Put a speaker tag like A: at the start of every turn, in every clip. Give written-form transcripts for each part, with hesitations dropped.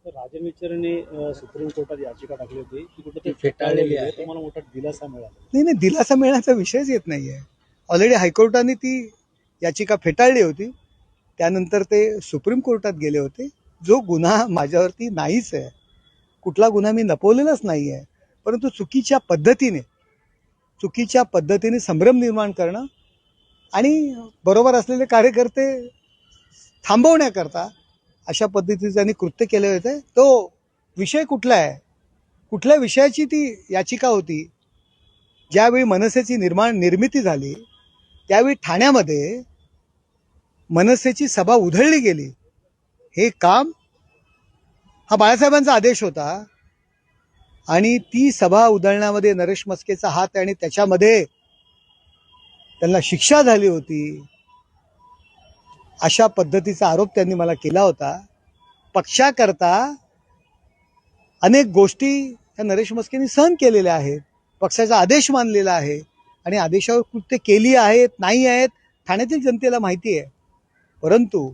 A: Rajan विचारेने supreme कोर्टात याचिका टाकली होती ती कुठे
B: ती फेटाळलेली आहे.
A: तुम्हाला मोठा दिलासा मिळाला.
C: नाही, दिलासा मिळण्याचा विषयच येत नाहीये. ऑलरेडी हायकोर्टाने ती याचिका फेटाळली होती. त्यानंतर ते सुप्रीम कोर्टात गेले होते. जो गुन्हा माझ्यावरती नाहीच आहे, कुठला गुन्हा मी लपवलेलाच नाही आहे, परंतु चुकीच्या पद्धतीने संभ्रम निर्माण करणं आणि बरोबर असलेले कार्यकर्ते थांबवण्याकरता अशा पद्धतीचे त्यांनी कृत्य केले होते. तो विषय कुठला आहे, कुठल्या विषयाची ती याचिका होती? ज्यावेळी मनसेची निर्मिती झाली त्यावेळी ठाण्यामध्ये मनसेची सभा उधळली गेली. हे काम हा बाळासाहेबांचा आदेश होता आणि ती सभा उधळण्यामध्ये नरेश मस्केचा हात आहे आणि त्याच्यामध्ये त्यांना शिक्षा झाली होती. अशा पद्धतीचा आरोप त्यांनी मला केला होता. पक्षाकरता अनेक गोष्टी या नरेश मस्केंनी सहन केलेल्या आहेत. पक्षाचा आदेश मानलेला आहे आणि आदेशावर कृत्य केली आहेत नाही आहेत ठाण्यातील जनतेला माहिती आहे. परंतु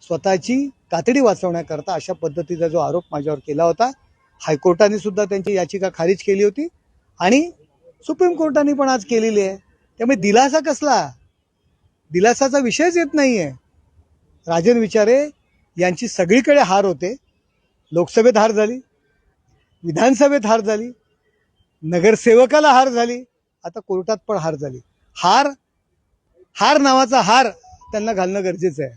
C: स्वतःची कातडी वाचवण्याकरता अशा पद्धतीचा जो आरोप माझ्यावर केला होता, हायकोर्टाने सुद्धा त्यांची याचिका खारिज केली होती आणि सुप्रीम कोर्टाने पण आज केलेली आहे. त्यामुळे दिलासा कसला? दिलासाचा विषयच येत नाहीये. राजन विचारे यांची सगळीकडे हार होते. लोकसभेत हार झाली, विधानसभेत हार झाली, नगरसेवकाला हार झाली, आता कोर्टात पण हार झाली. हार नावाचा हार त्यांना घालणं गरजेचं आहे.